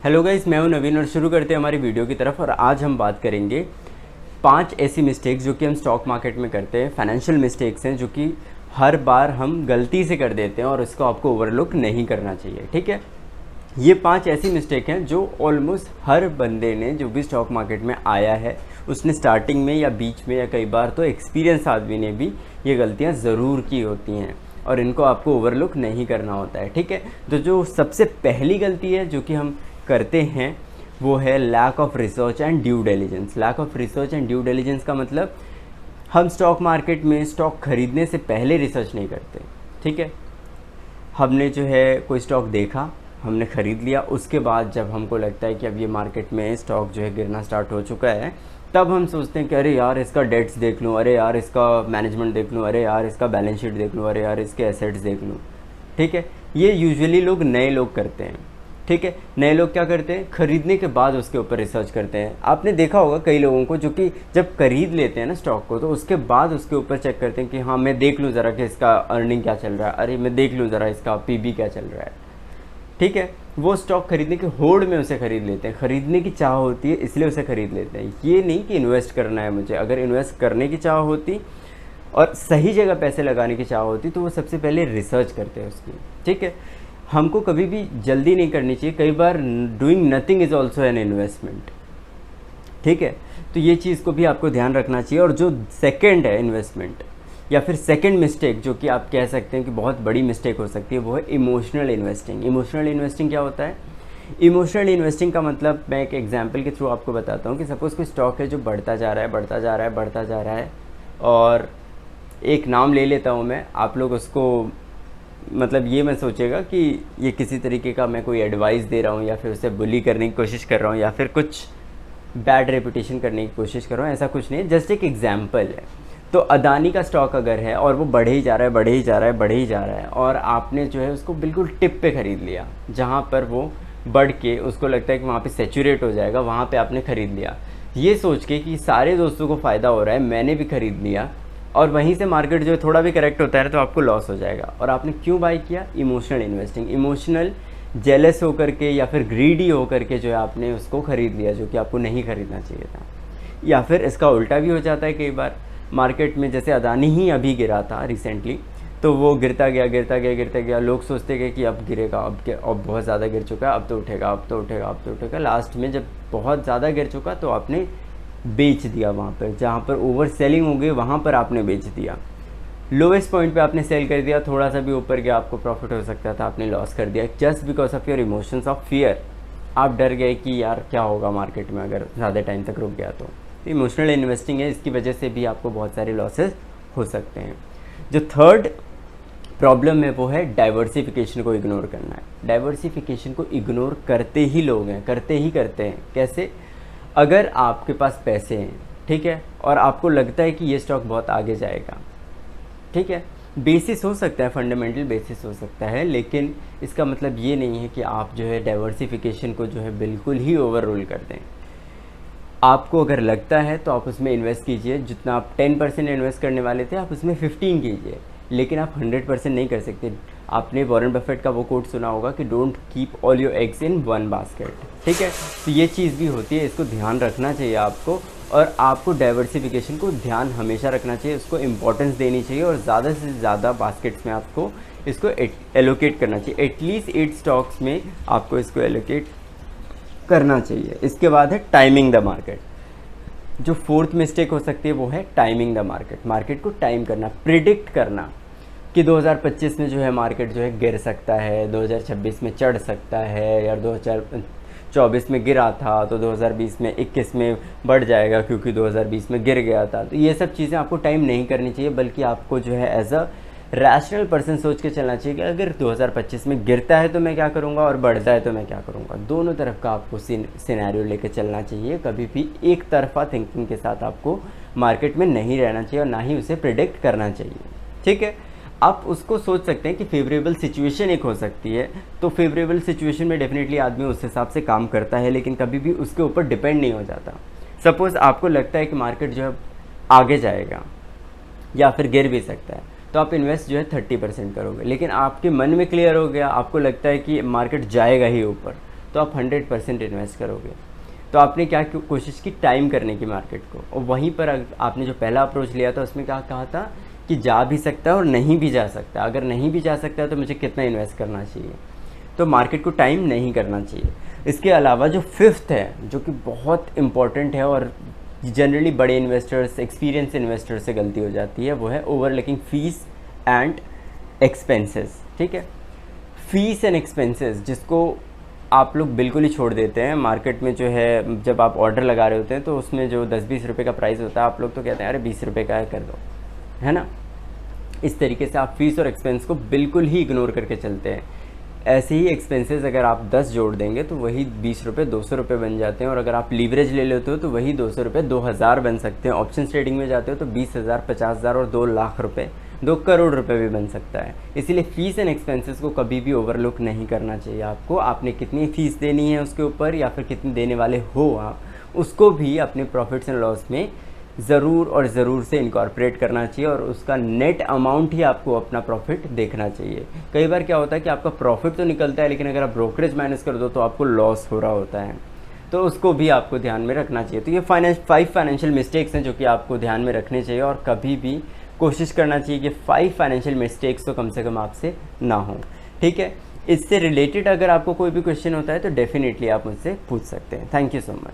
Hello guys, मैं हूं नवीन और शुरू करते हैं हमारी वीडियो की तरफ। और आज हम बात करेंगे 5 ऐसी मिस्टेक्स जो कि हम स्टॉक मार्केट में करते हैं। फाइनेंशियल मिस्टेक्स हैं जो कि हर बार हम गलती से कर देते हैं और इसको आपको ओवरलुक नहीं करना चाहिए। ठीक है, ये 5 ऐसी मिस्टेक हैं जो ऑलमोस्ट हर बंदे ने जो भी स्टॉक मार्केट में आया है उसने स्टार्टिंग में या बीच में या कई बार तो एक्सपीरियंस आदमी ने भी ये गलतियाँ ज़रूर की होती हैं और इनको आपको ओवरलुक नहीं करना होता है। ठीक है, तो जो सबसे पहली गलती है जो कि हम करते हैं वो है lack of research and due diligence. Lack of research and due diligence का मतलब हम स्टॉक मार्केट में स्टॉक खरीदने से पहले रिसर्च नहीं करते। ठीक है, हमने जो है कोई स्टॉक देखा, हमने ख़रीद लिया, उसके बाद जब हमको लगता है कि अब ये मार्केट में स्टॉक जो है गिरना स्टार्ट हो चुका है, तब हम सोचते हैं कि अरे यार इसका डेट्स देख लूँ, अरे यार इसका मैनेजमेंट देख लूँ, अरे यार इसका बैलेंस शीट देख लूँ, अरे यार इसके एसेट्स देख लूँ। ठीक है, ये यूजुअली लोग नए लोग करते हैं। ठीक है, नए लोग क्या करते हैं, खरीदने के बाद उसके ऊपर रिसर्च करते हैं। आपने देखा होगा कई लोगों को जो कि जब खरीद लेते हैं ना स्टॉक को, तो उसके बाद उसके ऊपर चेक करते हैं कि हाँ मैं देख लूँ ज़रा कि इसका अर्निंग क्या चल रहा है, अरे मैं देख लूँ ज़रा इसका पीबी क्या चल रहा है। ठीक है, वो स्टॉक खरीदने के होड़ में उसे खरीद लेते हैं, खरीदने की चाह होती है इसलिए उसे खरीद लेते हैं। ये नहीं कि इन्वेस्ट करना है मुझे। अगर इन्वेस्ट करने की चाह होती और सही जगह पैसे लगाने की चाह होती तो वो सबसे पहले रिसर्च करते हैं उसकी। ठीक है, हमको कभी भी जल्दी नहीं करनी चाहिए। कई बार doing nothing is also an investment. ठीक है, तो ये चीज़ को भी आपको ध्यान रखना चाहिए। और जो सेकंड है इन्वेस्टमेंट या फिर सेकंड मिस्टेक जो कि आप कह सकते हैं कि बहुत बड़ी मिस्टेक हो सकती है, वो है इमोशनल इन्वेस्टिंग। इमोशनल इन्वेस्टिंग क्या होता है? इमोशनल इन्वेस्टिंग का मतलब मैं एक एग्जांपल के थ्रू आपको बताता हूँ कि सपोज़ कोई स्टॉक है जो बढ़ता जा रहा है, बढ़ता जा रहा है, बढ़ता जा रहा है, और एक नाम ले लेता हूँ मैं, आप लोग उसको मतलब ये मैं सोचेगा कि ये किसी तरीके का मैं कोई एडवाइस दे रहा हूँ या फिर उसे बुली करने की कोशिश कर रहा हूँ या फिर कुछ बैड रेपुटेशन करने की कोशिश कर रहा हूँ, ऐसा कुछ नहीं है, जस्ट एक एग्जांपल है। तो अदानी का स्टॉक अगर है और वो बढ़े ही जा रहा है, बढ़े ही जा रहा है, बढ़े ही जा रहा है, और आपने जो है उसको बिल्कुल टिप पे ख़रीद लिया, जहाँ पर वो बढ़ के उसको लगता है कि वहाँ पे सैचुरेट हो जाएगा, वहाँ पे आपने ख़रीद लिया ये सोच के कि सारे दोस्तों को फ़ायदा हो रहा है, मैंने भी ख़रीद लिया, और वहीं से मार्केट जो है थोड़ा भी करेक्ट होता है तो आपको लॉस हो जाएगा। और आपने क्यों बाई किया? Emotional investing. इमोशनल जेलस होकर के या फिर ग्रीडी होकर के जो है आपने उसको ख़रीद लिया जो कि आपको नहीं ख़रीदना चाहिए था। या फिर इसका उल्टा भी हो जाता है कई बार मार्केट में, जैसे अदानी ही अभी गिरा था रिसेंटली, तो वो गिरता गया गिरता गया गिरता गया, लोग सोचते गए कि अब गिरेगा, अब बहुत ज़्यादा गिर चुका है, अब तो उठेगा, अब तो उठेगा, अब तो उठेगा। लास्ट में जब बहुत ज़्यादा गिर चुका तो आपने बेच दिया, वहाँ पर जहाँ पर ओवर सेलिंग हो गई वहाँ पर आपने बेच दिया। लोवेस्ट पॉइंट पे आपने सेल कर दिया, थोड़ा सा भी ऊपर गया आपको प्रॉफिट हो सकता था, आपने लॉस कर दिया just because of your emotions of fear. आप डर गए कि यार क्या होगा मार्केट में अगर ज़्यादा टाइम तक रुक गया तो इमोशनल इन्वेस्टिंग है, इसकी वजह से भी आपको बहुत सारे लॉसेस हो सकते हैं। जो थर्ड प्रॉब्लम है वो है डाइवर्सिफिकेशन को इग्नोर करना है। डाइवर्सिफिकेशन को इग्नोर करते ही लोग हैं, करते हैं। कैसे? अगर आपके पास पैसे हैं, ठीक है, और आपको लगता है कि ये स्टॉक बहुत आगे जाएगा, ठीक है, बेसिस हो सकता है, फंडामेंटल बेसिस हो सकता है, लेकिन इसका मतलब ये नहीं है कि आप जो है डाइवर्सिफिकेशन को जो है बिल्कुल ही ओवर रूल कर दें। आपको अगर लगता है तो आप उसमें इन्वेस्ट कीजिए, जितना आप 10% इन्वेस्ट करने वाले थे आप उसमें 15 कीजिए, लेकिन आप 100% नहीं कर सकते। आपने वॉरेन बफेट का वो कोट सुना होगा कि don't keep all your eggs in one basket. ठीक है, तो ये चीज़ भी होती है, इसको ध्यान रखना चाहिए आपको, और आपको डाइवर्सिफिकेशन को ध्यान हमेशा रखना चाहिए, उसको इम्पोर्टेंस देनी चाहिए, और ज़्यादा से ज़्यादा बास्केट्स में आपको इसको एलोकेट करना चाहिए। एटलीस्ट 8 स्टॉक्स में आपको इसको एलोकेट करना चाहिए। इसके बाद है टाइमिंग द मार्केट। जो फोर्थ मिस्टेक हो सकती है वो है टाइमिंग द मार्केट। मार्केट को टाइम करना, प्रिडिक्ट करना कि 2025 में जो है मार्केट जो है गिर सकता है, 2026 में चढ़ सकता है, या 2024 में गिरा था तो 2020 में 21 में बढ़ जाएगा क्योंकि 2020 में गिर गया था। तो ये सब चीज़ें आपको टाइम नहीं करनी चाहिए, बल्कि आपको जो है एज अ रैशनल पर्सन सोच के चलना चाहिए कि अगर 2025 में गिरता है तो मैं क्या करूंगा और बढ़ता है तो मैं क्या करूंगा। दोनों तरफ का आपको सिनेरियो लेके चलना चाहिए। कभी भी एक तरफा थिंकिंग के साथ आपको मार्केट में नहीं रहना चाहिए और ना ही उसे प्रिडिक्ट करना चाहिए। ठीक है, आप उसको सोच सकते हैं कि फेवरेबल सिचुएशन एक हो सकती है, तो फेवरेबल सिचुएशन में डेफिनेटली आदमी उस हिसाब से काम करता है, लेकिन कभी भी उसके ऊपर डिपेंड नहीं हो जाता। सपोज़ आपको लगता है कि मार्केट जो है आगे जाएगा या फिर गिर भी सकता है, तो आप इन्वेस्ट जो है 30% करोगे, लेकिन आपके मन में क्लियर हो गया, आपको लगता है कि मार्केट जाएगा ही ऊपर, तो आप 100% इन्वेस्ट करोगे। तो आपने क्या कोशिश की, टाइम करने की मार्केट को, और वहीं पर आपने जो पहला अप्रोच लिया था उसमें क्या कहा था कि जा भी सकता है और नहीं भी जा सकता। अगर नहीं भी जा सकता है तो मुझे कितना इन्वेस्ट करना चाहिए, तो मार्केट को टाइम नहीं करना चाहिए। इसके अलावा जो फिफ्थ है, जो कि बहुत इम्पॉर्टेंट है और जनरली बड़े इन्वेस्टर्स, एक्सपीरियंस इन्वेस्टर्स से गलती हो जाती है, वो है ओवरलुकिंग फीस एंड एक्सपेंसेस। ठीक है, फीस एंड एक्सपेंसेस जिसको आप लोग बिल्कुल ही छोड़ देते हैं। मार्केट में जो है, जब आप ऑर्डर लगा रहे होते हैं तो उसमें जो 10-20 रुपये का प्राइस होता है, आप लोग तो कहते हैं अरे 20 रुपये का है, कर दो, है ना। इस तरीके से आप फीस और एक्सपेंस को बिल्कुल ही इग्नोर करके चलते हैं। ऐसे ही एक्सपेंसेस अगर आप 10 जोड़ देंगे तो वही 20 रुपये 200 रुपये बन जाते हैं, और अगर आप लीवरेज ले लेते हो तो वही 200 रुपये 2000 बन सकते हैं। ऑप्शन ट्रेडिंग में जाते हो तो 20,000, 50,000 और 2 लाख रुपये, 2 करोड़ रुपए भी बन सकता है। इसीलिए फ़ीस एंड एक्सपेंसेस को कभी भी ओवरलुक नहीं करना चाहिए आपको। आपने कितनी फ़ीस देनी है उसके ऊपर, या फिर कितनी देने वाले हो आप, उसको भी अपने प्रॉफिट्स एंड लॉस में ज़रूर और ज़रूर से इनकॉर्पोरेट करना चाहिए, और उसका नेट अमाउंट ही आपको अपना प्रॉफिट देखना चाहिए। कई बार क्या होता है कि आपका प्रॉफिट तो निकलता है, लेकिन अगर आप ब्रोकरेज माइनस कर दो तो आपको लॉस हो रहा होता है, तो उसको भी आपको ध्यान में रखना चाहिए। तो ये 5 फाइनेंशियल मिस्टेक्स हैं जो कि आपको ध्यान में रखने चाहिए, और कभी भी कोशिश करना चाहिए कि 5 फाइनेंशियल मिस्टेक्स तो कम से कम आपसे ना हो। ठीक है, इससे रिलेटेड अगर आपको कोई भी क्वेश्चन होता है तो डेफिनेटली आप मुझसे पूछ सकते हैं। Thank you so much.